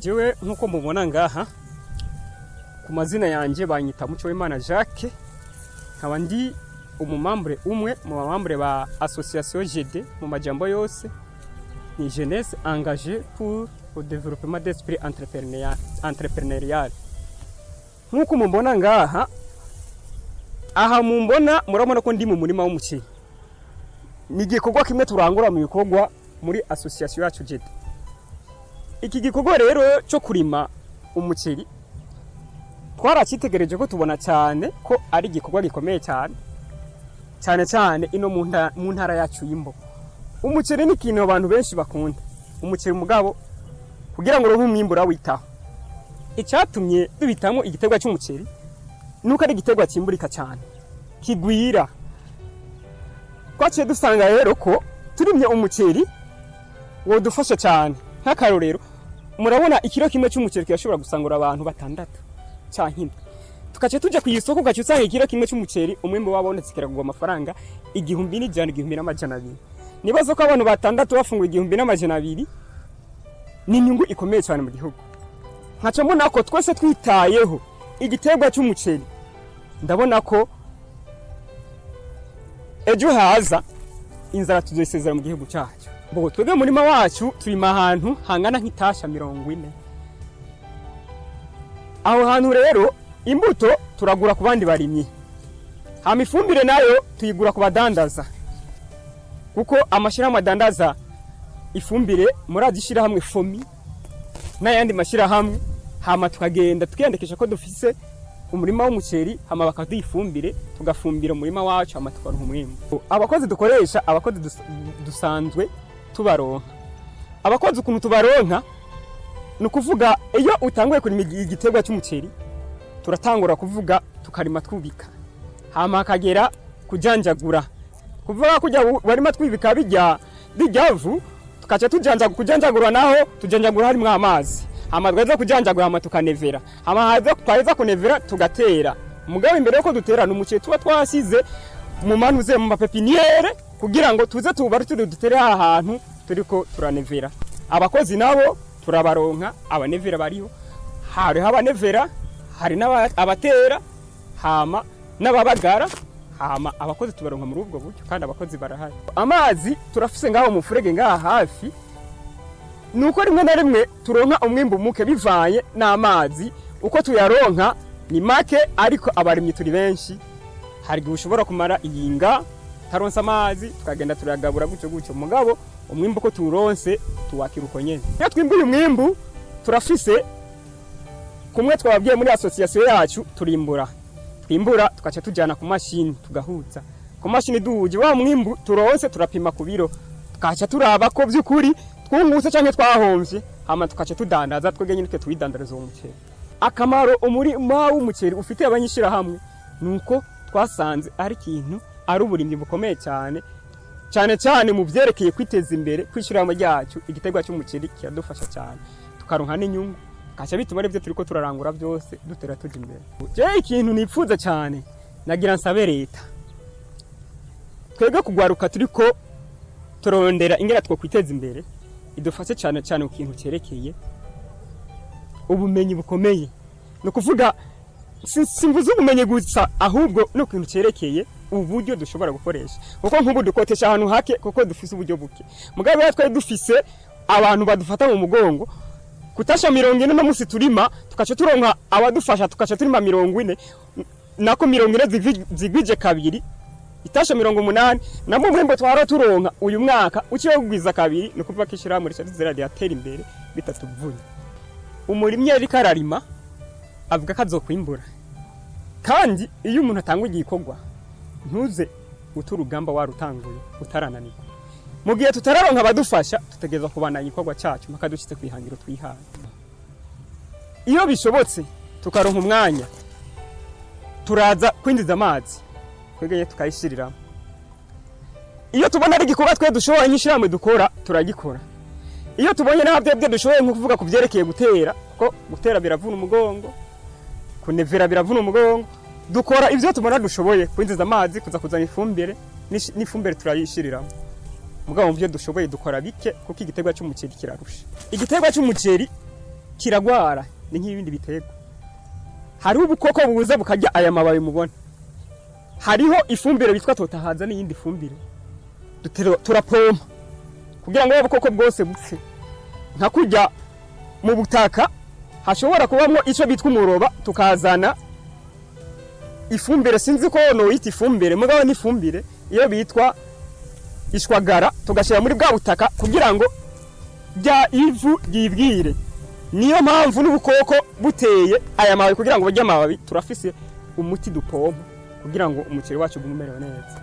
Jewe nkuko mubona ngaha ku mazina yanje banyita Mucowimana Jacques, nkaba ndi umumambre umwe mu bamambre ba association Jeede mu majambo yose, ni jeunesse engagée pour le développement d'esprit entrepreneurial. Nkuko mubona ngaha, aha mumbona murabona ko ndi mu murima w'umuceri. Ni igikorwa kimwe turangura mu bikorwa muri association yacu Jeede. Iki gikorwa rero cyo kurima umuceri twaracitegereje ko tubona cyane ko ari igikorwa gikomeye cyane ino mu ntara yacu y'Imbo. Umuceri ni ikintu abantu benshi bakunda. Umuceri mugabo kugira ngo roho umwimbura witaho. Icyatumye dubitamo igiterwa cy'umuceri nuko ari igiterwa kimburika cyane, kigwira. Twaciye dusanga rero ko turimye umuceri wodufasha cyane. Nk'akarorero murabona ikiro kimwe cy'umuceri kirashobora gusangura abantu batandatu cyangwa tukace tujya ku isoko gace usanga ikiro kimwe cy'umuceri umwimbo wabonetse kiragwa amafaranga 1,200. Nibazo ko abantu batandatu bafunguye 1,200 ni inyungu ikomeye cyane mu gihugu. Nkaca mbona ko twese twitayeho igiterwa cy'umuceri, ndabona ko ejo haza inzara tuzoyisezera mu gihugu cyacu. Bo twebwe murima wacu turima ahantu hangana nk'itasha 40. Aho hantu rero imbuto turagura ku bandi barimyi, hama ifumbire nayo tuyigura ku badandaza, kuko amashira madandaza ifumbire murazishira hamwe fomi n'ayandi mashira hamwe, hama tukagenda tukiyandikisha ko dufise umurima w'umuceri, hama bakaduha ifumbire tugafumbira umurima wacu, hama tukaronka umwimbo. Abakozi dukoresha, abakozi dusanzwe tubaronka. Abakozi ukuntu tubaronka nukuvuga iyo utanguye kurima igiterwa cy'umuceri turatangura kuvuga tukarima twubika, hama akagera kujanjagura, kuvuga kujya barima twibika bijyavu, tukaca kujanjagura naho tujanjagura harimo amazi, hama tweza kujanjagura, hama tukanevera, hama twaheza kunevera tugatera. Mugabo imbere yuko dutera n'umuceri tuba twasize mu manuze mu mapepiniere kugira ngo tuze tubarutse dutere ahantu turiko turanevera. Abakozi nabo turabaronka, abanevera bariho, hari abanevera, hari n'abatera, hama n'ababagara, hama abakozi tubaronka muri ubwo buryo kandi abakozi barahari. Amazi turafise ngaho mu furege ngaha hafi, nuko rimwe na rimwe turonka umwimbo muke bivaye n'amazi, uko tuyaronka ni make, ariko abarimyi turi benshi, hari gushobora kumara iyinga taronsa amazi tukagenda turagabura gutyo mugabo umwimbo ko turonse tuwakira uko nyene. Iyo twimbuye umwimbo turafise kumwe twababwiye muri association yacu turimbura tukaca tujana ku mashini tugahuza ku mashini duhuje wa mwimbo turonse, turapima ku biro tukaca turaba ko byukuri twungutse canke twahomvye, hama tukaca tudandaza twege nyine twidandariza uwo muceri. Akamaro umurima w'umuceri ufite abanyishira hamwe nuko twasanze ari kintu ari uburimyi bukomeye cyane mu byerekeye kwiteza imbere, kwishira mu ryacu. Igiterwa cy'umuceri kiradufasha cyane tukaronka n'inyungu, kaca bituma aribyo turiko turarangura byose dutera tuje imbere. Je ikintu nipfuza cyane nagira nsabe leta, twebwe kugwaruka turiko turondera ingera two kwiteza imbere, idufashe cyane ku kintu cyerekeye ubumenyi bukomeye. No kuvuga simvuze ubumenyi gusa, ahubwo no kintu cyerekeye uburyo dushobora gukoresha, kuko nk'ubu dukotesha ahantu hake kuko dufise uburyo buke. Mugabe yatwe dufise abantu badufata mu mugongo, kutasha 40 no musi turima tukaca turonka abadufasha, tukaca turima 40 nako 40 zigwije kabiri itasha 80, nabo mwembo twara turonka uyu mwaka uciye kugwiza kabiri, no kuvuga kishira muri cyazira yatera imbere bitatuvuye. Umurimye ari kararima avuga kazokwimbura, kandi iyo umuntu atanga igikorwa ntuze uturugamba warutanguye utarananirwa. Mu gihe tutararonka abadufasha tutegeza kubana igikorwa cyacu mpaka dushitse kwihangiro twihaye. Iyo bishobotse tukaronka umwanya turaza kwinjiza amazi kwegeye tukayishirira. Iyo tubona ari igikorwa twe dushoboye nyishiramwe dukora turagikora. Iyo tubonye nabyo dushoboye nko kuvuga kuvyerekeye gutera, ko gutera biravuna umugongo, kunevera biravuna umugongo, dukora ivyo tubona dushoboye, kwinjiza amazi, kuza kuzana ifumbire n'ifumbire turayishirira. Mugabo mu byo dushoboye dukora bike kuko igiterwa cy'umuceri kirarusha. Igiterwa cy'umuceri kiragwara ni nk'ibindi biterwa. Hariho ubukoko buza bukarya aya mababi mubona. Hariho ifumbire bitwa totahaza n'iyindi fumbire turapompa kugira ngo ubukoko bwose bupfe. Nka kurya mu butaka hashobora kubamwo ico bitwa umuroba, tukazana ifumbire sinzi ko no yita ifumbire mugabo ni ifumbire iyo bitwa ishwagara, tugashira muri bwa butaka kugira ngo bya ivu ryibwire. Niyo mpamvu n'ubukoko buteye aya mababi kugira ngo barye amababi turafise umuti dupompa kugira ngo umuceri wacu gumerewe neza.